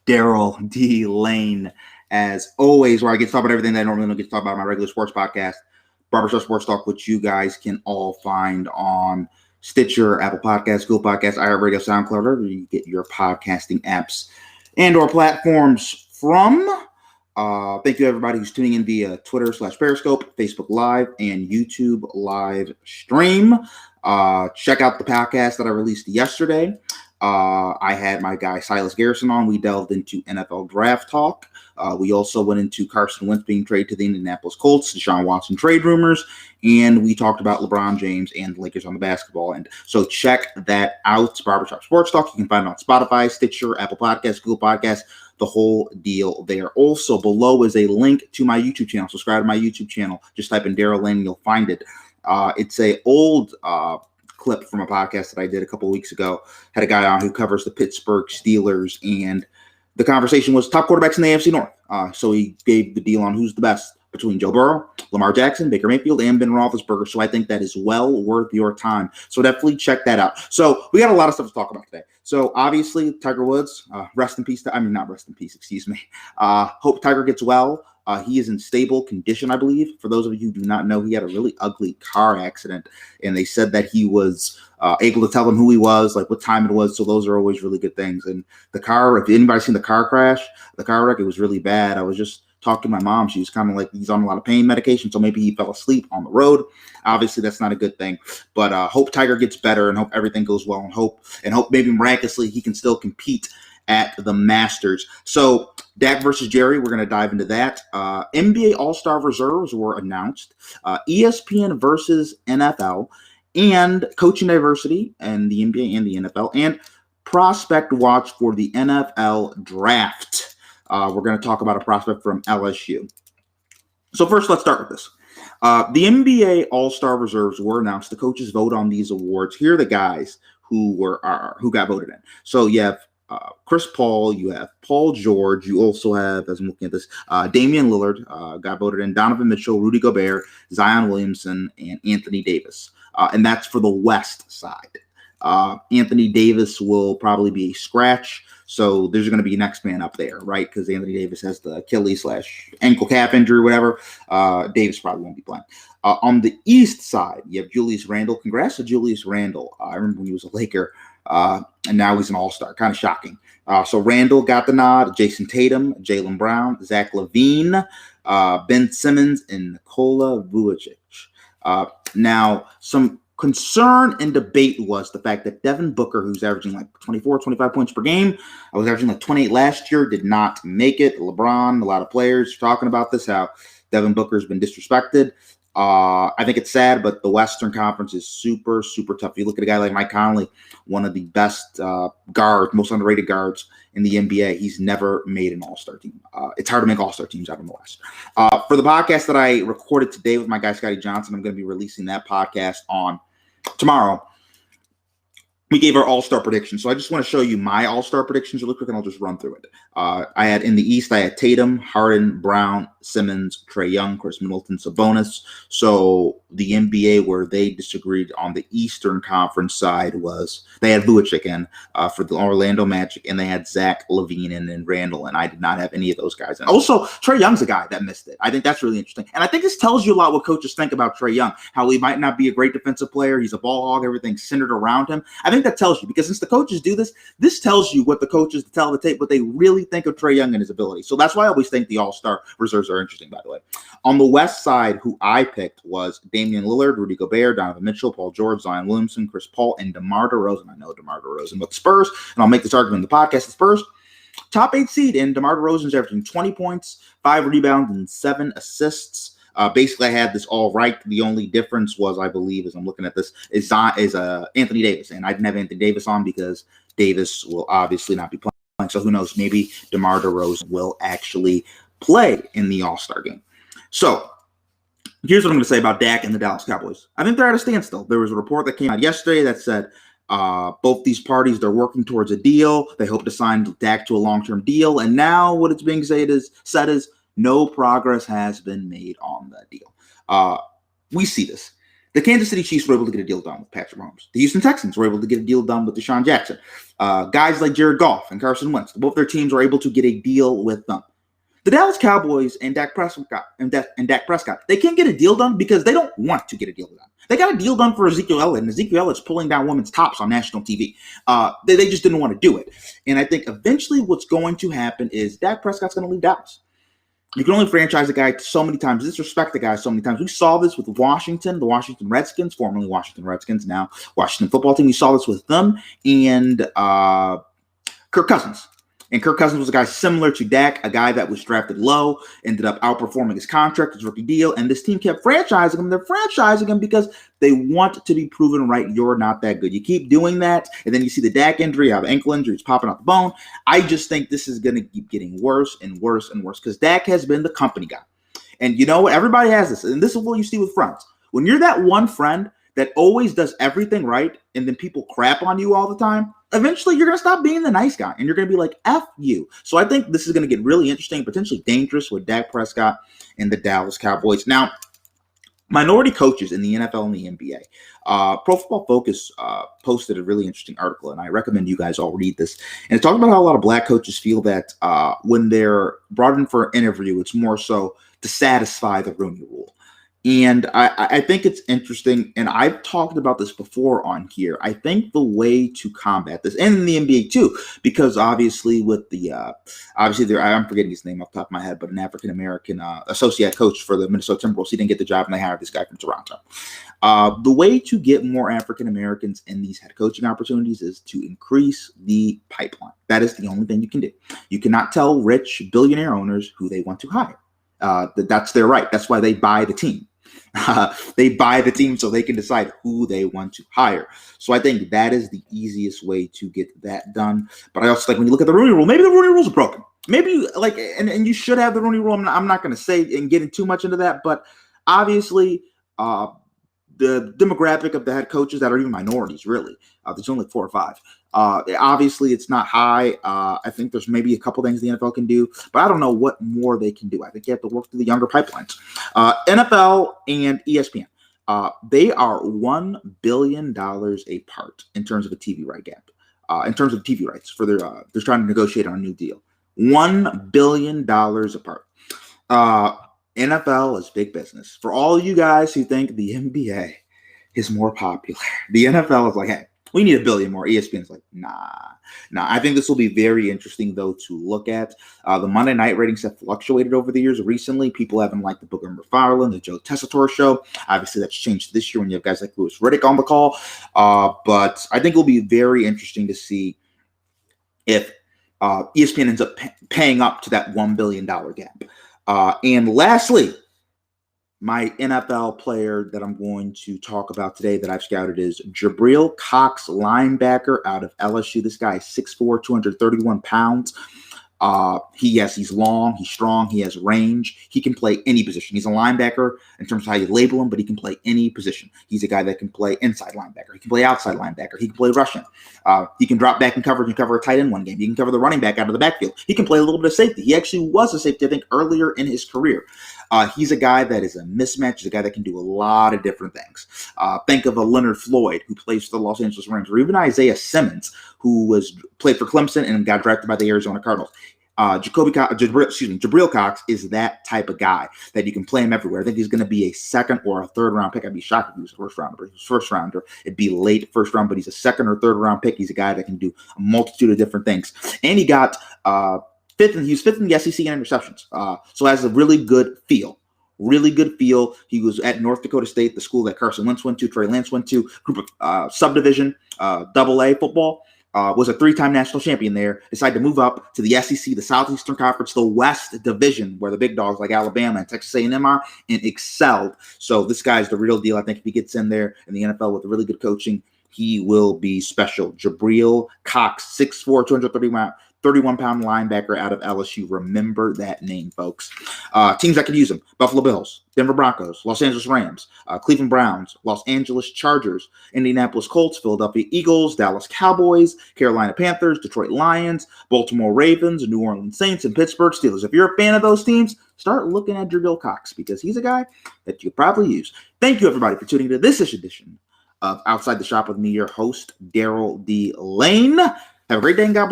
Daryl D. Lane, as always, where I get to talk about everything that I normally don't get to talk about in my regular sports podcast, Barbershop Sports Talk, which you guys can all find on Stitcher, Apple Podcasts, Google Podcasts, iHeartRadio, SoundCloud, wherever you get your podcasting apps and or platforms from. Thank you, everybody who's tuning in via Twitter/Periscope, Facebook Live, and YouTube live stream. Check out the podcast that I released yesterday. I had my guy Silas Garrison on. We delved into NFL draft talk. We also went into Carson Wentz being traded to the Indianapolis Colts, Deshaun Watson trade rumors, and we talked about LeBron James and the Lakers on the basketball end. So check that out. It's Barbershop Sports Talk. You can find it on Spotify, Stitcher, Apple Podcasts, Google Podcasts, the whole deal there. Also, below is a link to my YouTube channel. Subscribe to my YouTube channel. Just type in Daryl Lane and you'll find it. It's a old clip from a podcast that I did a couple of weeks ago. Had a guy on who covers the Pittsburgh Steelers, and the conversation was top quarterbacks in the AFC North. So he gave the deal on who's the best between Joe Burrow, Lamar Jackson, Baker Mayfield, and Ben Roethlisberger. So I think that is well worth your time. So definitely check that out. So we got a lot of stuff to talk about today. So obviously, Tiger Woods, rest in peace. Not rest in peace, excuse me. Hope Tiger gets well. He is in stable condition, I believe. For those of you who do not know, he had a really ugly car accident, and they said that he was able to tell them who he was, like what time it was. So those are always really good things. And the car, if anybody's seen the car crash, the car wreck, it was really bad. I was just talking to my mom. She was kind of like, he's on a lot of pain medication, so maybe he fell asleep on the road. Obviously, that's not a good thing. But hope Tiger gets better and hope everything goes well, and hope maybe miraculously he can still compete at the Masters. So Dak versus Jerry, we're going to dive into that. NBA All-Star reserves were announced. ESPN versus NFL, and coaching diversity and the NBA and the NFL, and prospect watch for the NFL draft. We're going to talk about a prospect from LSU. So first, let's start with this. The NBA All-Star reserves were announced. The coaches vote on these awards. Here are the guys who got voted in. So you have Chris Paul, you have Paul George, you also have, as I'm looking at this, Damian Lillard got voted in, Donovan Mitchell, Rudy Gobert, Zion Williamson, and Anthony Davis. And that's for the West side. Anthony Davis will probably be a scratch, so there's going to be a next man up there, right? Because Anthony Davis has the Achilles/ankle calf injury, whatever. Davis probably won't be playing. On the East side, you have Julius Randle. Congrats to Julius Randle. I remember when he was a Laker. And now he's an all-star. Kind of shocking. So Randall got the nod. Jason Tatum, Jaylen Brown, Zach LaVine, Ben Simmons, and Nikola Vucevic. Now, some concern and debate was the fact that Devin Booker, who's averaging like 24, 25 points per game, I was averaging like 28 last year, did not make it. LeBron, a lot of players talking about this, how Devin Booker has been disrespected. I think it's sad, but the Western Conference is super, super tough. You look at a guy like Mike Conley, one of the best guards, most underrated guards in the NBA. He's never made an all-star team. It's hard to make all-star teams out in the West. For the podcast that I recorded today with my guy, Scotty Johnson, I'm going to be releasing that podcast on tomorrow. We gave our all-star predictions. So I just want to show you my all-star predictions really quick, and I'll just run through it. I had in the East, I had Tatum, Harden, Brown, Simmons, Trae Young, Chris Middleton, Sabonis. So the NBA, where they disagreed on the Eastern Conference side, was they had Vucevic in for the Orlando Magic, and they had Zach LaVine and Randall, and I did not have any of those guys. And also, Trae Young's a guy that missed it. I think that's really interesting. And I think this tells you a lot what coaches think about Trae Young, how he might not be a great defensive player. He's a ball hog, everything's centered around him. I think that tells you, because since the coaches do this tells you what the coaches tell the tape, what they really think of Trae Young and his ability. So that's why I always think the all-star reserves are interesting, by the way. On the West side, who I picked was Damian Lillard, Rudy Gobert, Donovan Mitchell, Paul George, Zion Williamson, Chris Paul, and DeMar DeRozan. I know DeMar DeRozan, but the Spurs, and I'll make this argument in the podcast, the Spurs, top 8 seed, and DeMar DeRozan's averaging 20 points, 5 rebounds, and 7 assists. Basically, I had this all right. The only difference was, I believe, as I'm looking at this, is Anthony Davis. And I didn't have Anthony Davis on because Davis will obviously not be playing. So who knows? Maybe DeMar DeRozan will actually play in the All-Star game. So here's what I'm going to say about Dak and the Dallas Cowboys. I think they're at a standstill. There was a report that came out yesterday that said both these parties, they're working towards a deal. They hope to sign Dak to a long-term deal. And now what it's being said is no progress has been made on that deal. We see this. The Kansas City Chiefs were able to get a deal done with Patrick Mahomes. The Houston Texans were able to get a deal done with Deshaun Jackson. Guys like Jared Goff and Carson Wentz, both their teams were able to get a deal with them. The Dallas Cowboys and Dak Prescott, they can't get a deal done because they don't want to get a deal done. They got a deal done for Ezekiel Elliott, and Ezekiel Elliott's pulling down women's tops on national TV. They just didn't want to do it. And I think eventually what's going to happen is Dak Prescott's going to leave Dallas. You can only franchise a guy so many times, disrespect the guy so many times. We saw this with Washington, the Washington Redskins, formerly Washington Redskins, now Washington football team. We saw this with them and Kirk Cousins. And Kirk Cousins was a guy similar to Dak, a guy that was drafted low, ended up outperforming his contract, his rookie deal, and this team kept franchising him. They're franchising him because they want to be proven right. You're not that good. You keep doing that, and then you see the Dak injury, you have ankle injury, it's popping out the bone. I just think this is going to keep getting worse and worse and worse because Dak has been the company guy. And you know what? Everybody has this, and this is what you see with friends. When you're that one friend that always does everything right, and then people crap on you all the time, eventually you're going to stop being the nice guy, and you're going to be like, F you. So I think this is going to get really interesting, potentially dangerous with Dak Prescott and the Dallas Cowboys. Now, minority coaches in the NFL and the NBA. Pro Football Focus posted a really interesting article, and I recommend you guys all read this. And it talked about how a lot of black coaches feel that when they're brought in for an interview, it's more so to satisfy the Rooney Rule. And I think it's interesting, and I've talked about this before on here. I think the way to combat this, and in the NBA too, because obviously with the I'm forgetting his name off the top of my head, but an African American associate coach for the Minnesota Timberwolves, he didn't get the job, and they hired this guy from Toronto. The way to get more African Americans in these head coaching opportunities is to increase the pipeline. That is the only thing you can do. You cannot tell rich billionaire owners who they want to hire. That's their right. That's why they buy the team. They buy the team so they can decide who they want to hire. So I think that is the easiest way to get that done. But I also think when you look at the Rooney Rule, maybe the Rooney Rules are broken. Maybe and you should have the Rooney Rule. I'm not going to say and get too much into that, but obviously the demographic of the head coaches that are even minorities, really, there's only 4 or 5. Obviously, it's not high. I think there's maybe a couple things the NFL can do, but I don't know what more they can do. I think you have to work through the younger pipelines. NFL and ESPN, they are $1 billion apart in terms of a TV right gap. In terms of TV rights for they're trying to negotiate on a new deal. $1 billion apart. NFL is big business. For all you guys who think the NBA is more popular, the NFL is like, hey, we need $1 billion more. ESPN's like, nah. I think this will be very interesting, though, to look at. The Monday night ratings have fluctuated over the years. Recently, people haven't liked the Booker McFarland, the Joe Tessitore show. Obviously, that's changed this year when you have guys like Louis Riddick on the call. But I think it'll be very interesting to see if ESPN ends up paying up to that $1 billion gap. And lastly, my NFL player that I'm going to talk about today that I've scouted is Gabriel Cox Linebacker out of LSU. This guy is 6'4", 231 pounds. He's long, he's strong, he has range. He can play any position. He's a linebacker in terms of how you label him, but he can play any position. He's a guy that can play inside linebacker. He can play outside linebacker. He can play Russian. He can drop back in coverage and cover a tight end one game. He can cover the running back out of the backfield. He can play a little bit of safety. He actually was a safety, I think, earlier in his career. He's a guy that is a mismatch. He's a guy that can do a lot of different things. Think of a Leonard Floyd, who plays for the Los Angeles Rams, or even Isaiah Simmons, who played for Clemson and got drafted by the Arizona Cardinals. Gabriel Cox is that type of guy that you can play him everywhere. I think he's going to be a second or a third round pick. I'd be shocked if he was a first rounder. But if he was first rounder, it'd be late first round, but he's a second or third round pick. He's a guy that can do a multitude of different things. And he got he was fifth in the SEC in interceptions. So has a really good feel. Really good feel. He was at North Dakota State, the school that Carson Wentz went to, Trey Lance went to, group of subdivision, AA football. Was a 3-time national champion there, decided to move up to the SEC, the Southeastern Conference, the West Division, where the big dogs like Alabama and Texas A&M are, and excelled. So this guy's the real deal. I think if he gets in there in the NFL with really good coaching, he will be special. Gabriel Cox, 6'4", 231-pound linebacker out of LSU. Remember that name, folks. Teams that could use him: Buffalo Bills, Denver Broncos, Los Angeles Rams, Cleveland Browns, Los Angeles Chargers, Indianapolis Colts, Philadelphia Eagles, Dallas Cowboys, Carolina Panthers, Detroit Lions, Baltimore Ravens, New Orleans Saints, and Pittsburgh Steelers. If you're a fan of those teams, start looking at Gabriel Cox because he's a guy that you probably use. Thank you, everybody, for tuning into this edition of Outside the Shop with me, your host, Daryl D. Lane. Have a great day and God bless.